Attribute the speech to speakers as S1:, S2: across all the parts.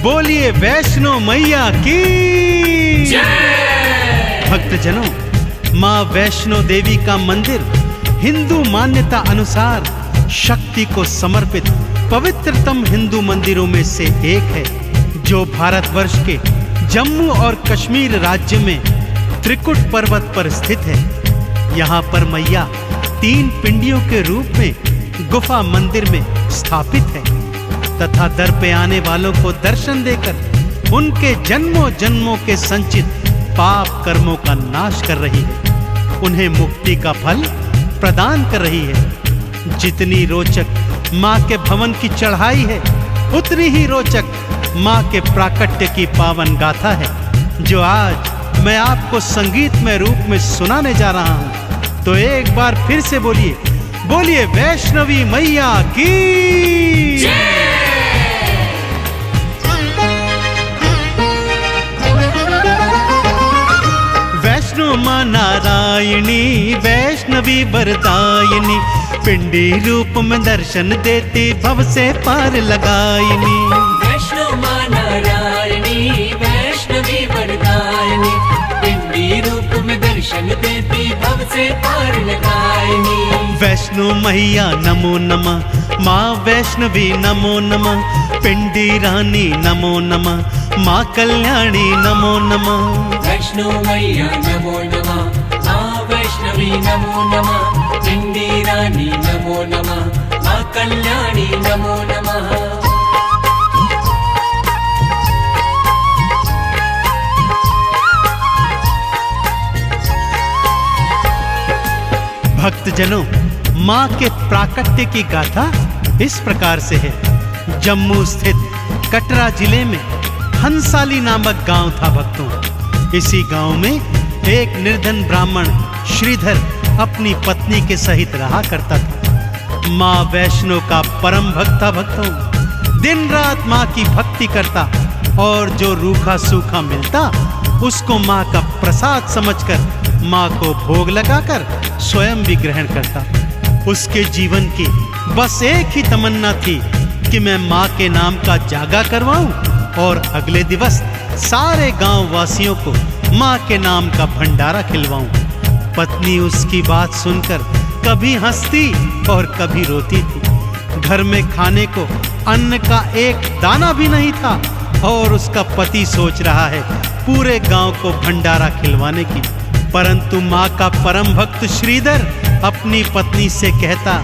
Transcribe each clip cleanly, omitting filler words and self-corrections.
S1: बोलिए वैष्णो मैया की
S2: जय।
S1: भक्तजनों, माँ वैष्णो देवी का मंदिर हिंदू मान्यता अनुसार शक्ति को समर्पित पवित्रतम हिंदू मंदिरों में से एक है, जो भारतवर्ष के जम्मू और कश्मीर राज्य में त्रिकुट पर्वत पर स्थित है। यहाँ पर मैया 3 पिंडियों के रूप में गुफा मंदिर में स्थापित है तथा दर पे आने वालों को दर्शन देकर उनके जन्मों जन्मों के संचित पाप कर्मों का नाश कर रही है, उन्हें मुक्ति का फल प्रदान कर रही है। जितनी रोचक माँ के भवन की चढ़ाई है, उतनी ही रोचक माँ के प्राकट्य की पावन गाथा है, जो आज मैं आपको संगीतमय रूप में सुनाने जा रहा हूँ। तो एक बार फिर से बोलिए, बोलिए वैष्णवी मैया की
S2: जय।
S1: वैष्णो माँ नारायणी वैष्णवी वरदायिनी, पिंडी रूप में दर्शन देती भव से पार लगायिनी।
S2: वैष्णो माँ नारायणी वैष्णवी वरदायिनी, पिंडी रूप में दर्शन देती भव से पार लगायिनी।
S1: वैष्णो मैया नमो नमः, माँ वैष्णवी नमो नमः, पिंडी रानी नमो नमः, माँ कल्याणी नमो नमः।
S2: वैष्णो मैया नमो नमः, माँ वैष्णवी नमो नमः, पिंडी रानी नमो नमः, माँ कल्याणी नमो नमः।
S1: भक्तजनों, माँ के प्राकट्य की गाथा इस प्रकार से है। जम्मू स्थित कटरा जिले में हंसाली नामक गांव था भक्तों। इसी गांव में एक निर्धन ब्राह्मण श्रीधर अपनी पत्नी के सहित रहा करता था। माँ वैष्णो का परम भक्त था भक्तों। दिन रात माँ की भक्ति करता और जो रूखा सूखा मिलता उसको माँ का प्रसाद समझकर माँ को भोग लगाकर स्वयं भी ग्रहण करता। उसके जीवन की बस एक ही तमन्ना थी कि मैं माँ के नाम का जागा करवाऊं और अगले दिवस सारे गांव वासियों को माँ के नाम का भंडारा खिलवाऊं। पत्नी उसकी बात सुनकर कभी हंसती और कभी रोती थी। घर में खाने को अन्न का एक दाना भी नहीं था और उसका पति सोच रहा है पूरे गांव को भंडारा खिलवाने की। परंतु माँ का परम भक्त श्रीधर अपनी पत्नी से कहता,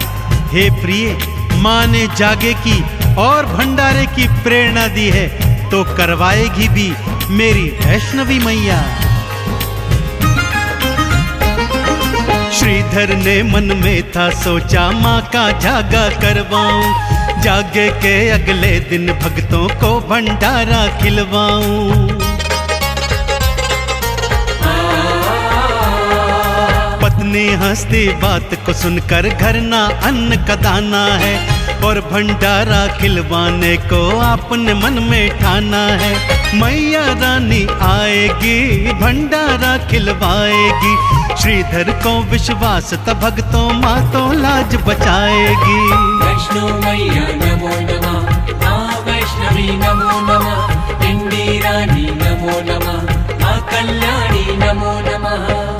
S1: हे प्रिय, माँ ने जागे की और भंडारे की प्रेरणा दी है तो करवाएगी भी मेरी वैष्णवी मैया। श्रीधर ने मन में था सोचा माँ का जागा करवाऊं, जागे के अगले दिन भक्तों को भंडारा खिलवाऊं। पत्नी हंसती बात को सुनकर घर ना अन्न का दाना है और भंडारा खिलवाने को आपने मन में ठाना है। मैया रानी आएगी भंडारा खिलवाएगी, श्रीधर को विश्वास था भक्तों माँ तो लाज बचाएगी।
S2: वैष्णो मैया नमो नमः, माँ वैष्णवी नमो नमः, पिंडी रानी नमो नमः, माँ कल्याणी नमो नमः।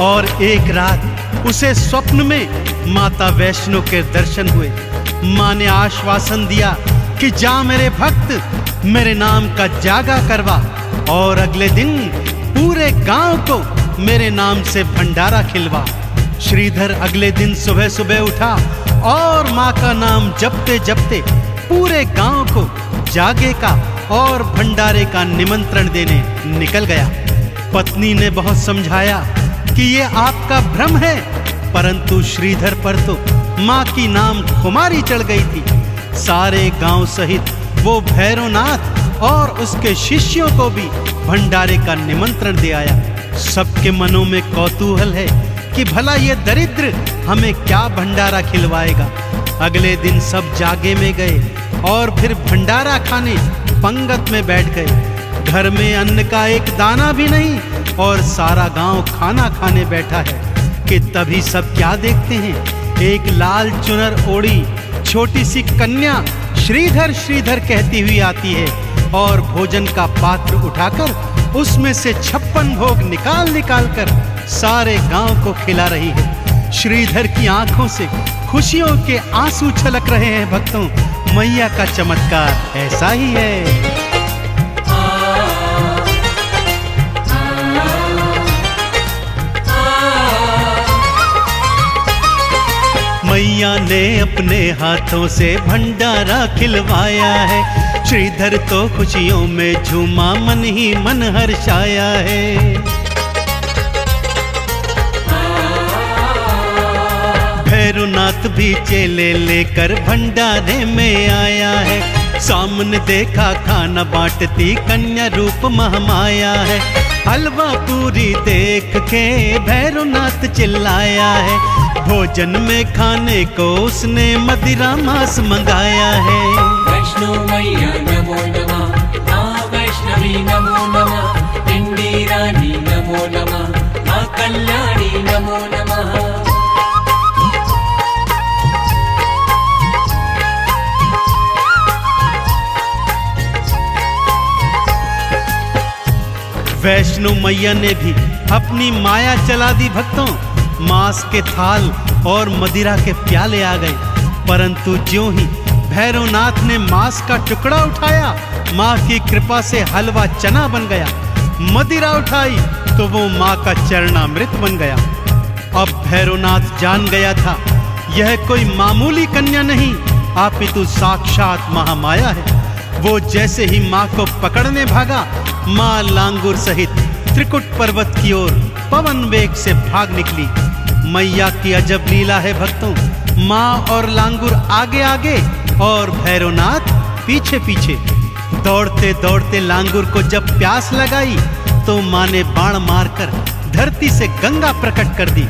S1: और एक रात उसे स्वप्न में माता वैष्णो के दर्शन हुए। माँ ने आश्वासन दिया कि जा मेरे भक्त, मेरे नाम का जागा करवा और अगले दिन पूरे गांव को मेरे नाम से भंडारा खिलवा। श्रीधर अगले दिन सुबह सुबह उठा और माँ का नाम जपते जपते पूरे गांव को जागे का और भंडारे का निमंत्रण देने निकल गया। पत्नी ने बहुत समझाया कि ये आपका भ्रम है, परंतु श्रीधर पर तो माँ की नाम कुमारी चढ़ गई थी। सारे गांव सहित वो भैरवनाथ और उसके शिष्यों को भी भंडारे का निमंत्रण दे आया। सबके मनों में कौतूहल है कि भला ये दरिद्र हमें क्या भंडारा खिलवाएगा। अगले दिन सब जागे में गए और फिर भंडारा खाने पंगत में बैठ गए। घर में अन्न का एक दाना भी नहीं और सारा गांव खाना खाने बैठा है कि तभी सब क्या देखते हैं, एक लाल चुनर ओढ़ी छोटी सी कन्या श्रीधर श्रीधर कहती हुई आती है और भोजन का पात्र उठाकर उसमें से 56 भोग निकाल निकाल कर सारे गांव को खिला रही है। श्रीधर की आंखों से खुशियों के आंसू छलक रहे हैं। भक्तों, मैया का चमत्कार ऐसा ही है। मैया ने अपने हाथों से भंडारा खिलवाया है। श्रीधर तो खुशियों में झूमा, मन ही मन हर्षाया है। भैरवनाथ भी चेले लेकर भंडारे में आया है। सामने देखा खाना बांटती कन्या रूप महामाया है। हलवा पूरी देख के भैरवनाथ चिल्लाया है। भोजन में खाने को उसने मदिरा मांस मंगाया है।
S2: वैष्णो मैया नमो नमः, माँ वैष्णवी नमो नमः, पिंडी रानी नमो नमः, माँ कल्याणी नमो नमः।
S1: वैष्णो मैया ने भी अपनी माया चला दी। भक्तों, मांस के थाल और मदिरा के प्याले आ गए, परंतु ज्यों ही भैरवनाथ ने मांस का टुकड़ा उठाया, माँ की कृपा से हलवा चना बन गया। मदिरा उठाई तो वो माँ का चरणामृत बन गया। अब भैरवनाथ जान गया था यह कोई मामूली कन्या नहीं, अपितु साक्षात महामाया है। वो जैसे ही माँ को पकड़ने भागा, माँ लांगुर सहित त्रिकुट पर्वत की ओर पवन वेग से भाग निकली। मैया की अजब लीला है भक्तों। माँ और लांगुर आगे आगे और भैरवनाथ पीछे पीछे। दौड़ते दौड़ते लांगुर को जब प्यास लगाई तो माँ ने बाण मारकर धरती से गंगा प्रकट कर दी।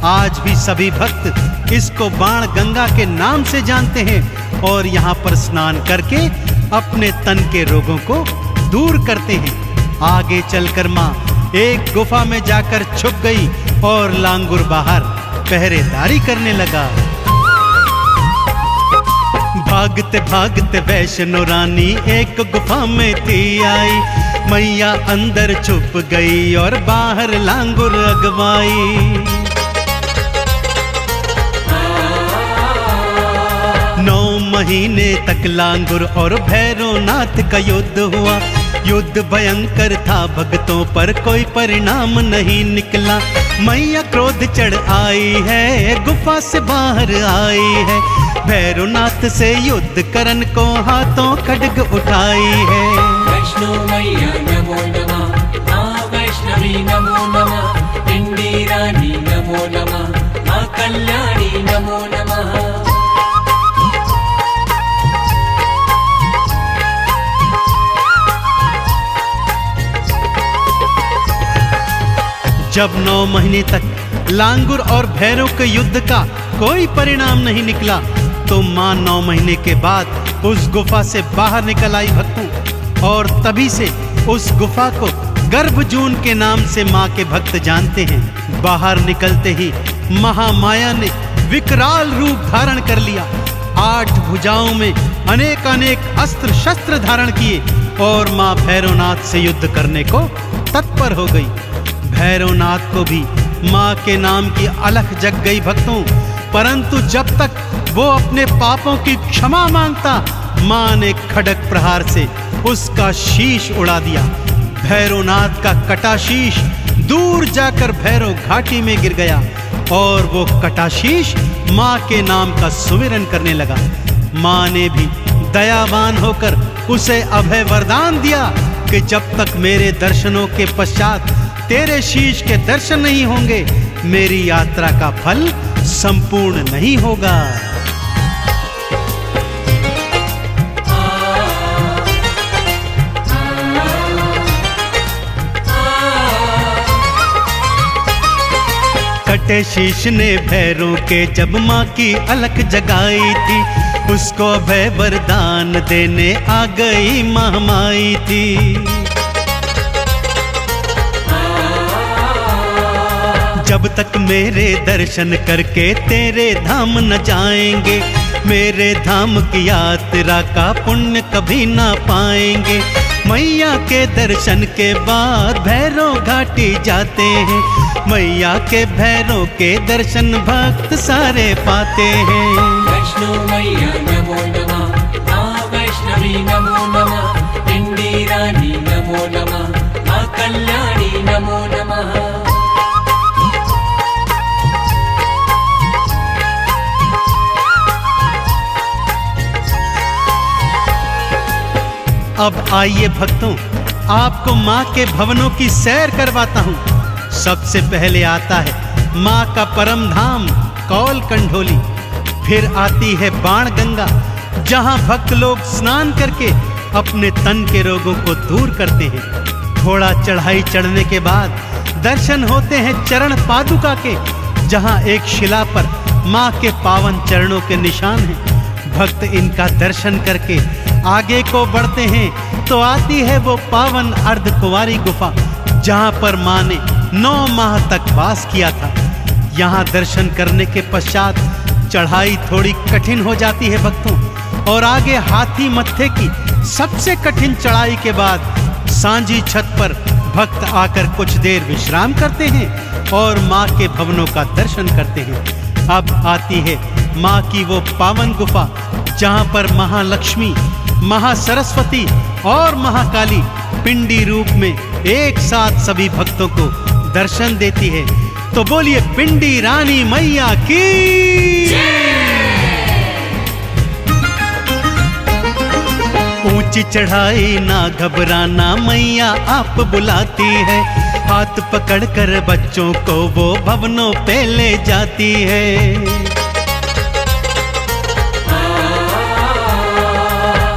S1: आज भी सभी भक्त इसको बाण गंगा के नाम से जानते हैं और यहाँ पर स्नान करके अपने तन के रोगों को दूर करते हैं। आगे चलकर माँ एक गुफा में जाकर छुप गई और लांगुर बाहर पहरेदारी करने लगा। भागते भागते वैष्णो रानी एक गुफा में थी आई। मैया अंदर छुप गई और बाहर लांगुर अगवाई। 9 महीने तक लांगुर और भैरवनाथ का युद्ध हुआ। युद्ध भयंकर था, भक्तों पर कोई परिणाम नहीं निकला। मैया क्रोध चढ़ आई है, गुफा से बाहर आई है। भैरवनाथ से युद्ध करन को हाथों खड्ग उठाई है।
S2: वैष्णो मैया नमो नमः, माँ वैष्णवी नमो नमः, पिंडी रानी नमो नमः, माँ कल्याणी नमो नमः।
S1: जब 9 महीने तक लांगुर और भैरव के युद्ध का कोई परिणाम नहीं निकला तो माँ 9 महीने के बाद उस गुफा से बाहर निकल आई भक्तों। और तभी से उस गुफा को गर्भजून के नाम से माँ के भक्त जानते हैं। बाहर निकलते ही महामाया ने विकराल रूप धारण कर लिया। 8 भुजाओं में अनेक अनेक अस्त्र शस्त्र धारण किए और माँ भैरवनाथ से युद्ध करने को तत्पर हो गई। भैरवनाथ को भी माँ के नाम की अलख जग गई भक्तों, परंतु जब तक वो अपने पापों की क्षमा मांगता, माँ ने खड्ग प्रहार से उसका शीश उड़ा दिया। भैरवनाथ का कटा शीश दूर जाकर भैरव घाटी में गिर गया और वो कटा शीश माँ के नाम का सुमिरन करने लगा। माँ ने भी दयावान होकर उसे अभय वरदान दिया कि जब तक मेरे दर्शनों के पश्चात तेरे शीश के दर्शन नहीं होंगे, मेरी यात्रा का फल संपूर्ण नहीं होगा। कटे शीश ने भैरों के जब माँ की अलख जगाई थी, उसको अभय वरदान देने आ गई महामाई थी। जब तक मेरे दर्शन करके तेरे धाम न जाएंगे, मेरे धाम की यात्रा का पुण्य कभी ना पाएंगे। मैया के दर्शन के बाद भैरव घाटी जाते हैं, मैया के भैरव के दर्शन भक्त सारे पाते हैं।
S2: वैष्णो मैया नमो नमः, माँ वैष्णवी नमो नमः, पिंडी रानी नमो नमः, माँ कल्याणी नमो नमः।
S1: अब आइए भक्तों, आपको माँ के भवनों की सैर करवाता हूँ। सबसे पहले आता है माँ का परम धाम कौल कंढोली, फिर आती है बाण गंगा, जहाँ भक्त लोग स्नान करके अपने तन के रोगों को दूर करते हैं। थोड़ा चढ़ाई चढ़ने के बाद दर्शन होते हैं चरण पादुका के, जहाँ एक शिला पर माँ के पावन चरणों के निशान हैं। भक्त इनका दर्शन करके आगे को बढ़ते हैं तो आती है वो पावन अर्धकुंवारी गुफा, जहाँ पर माँ ने 9 माह तक वास किया था। यहाँ दर्शन करने के पश्चात चढ़ाई थोड़ी कठिन हो जाती है भक्तों, और आगे हाथी मत्थे की सबसे कठिन चढ़ाई के बाद सांझी छत पर भक्त आकर कुछ देर विश्राम करते हैं और माँ के भवनों का दर्शन करते हैं। अब आती है माँ की वो पावन गुफा, जहाँ पर महालक्ष्मी, महासरस्वती और महाकाली पिंडी रूप में एक साथ सभी भक्तों को दर्शन देती है। तो बोलिए पिंडी रानी मैया की। ऊंची चढ़ाई ना घबराना, मैया आप बुलाती है, हाथ पकड़कर बच्चों को वो भवनों पे ले जाती है।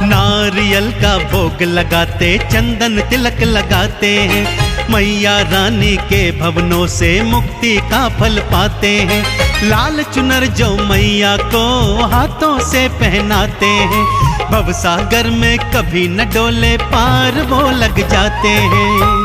S1: नारियल का भोग लगाते, चंदन तिलक लगाते हैं, मैया रानी के भवनों से मुक्ति का फल पाते हैं। लाल चुनर जो मैया को हाथों से पहनाते हैं, भवसागर में कभी न डोले पार वो लग जाते हैं।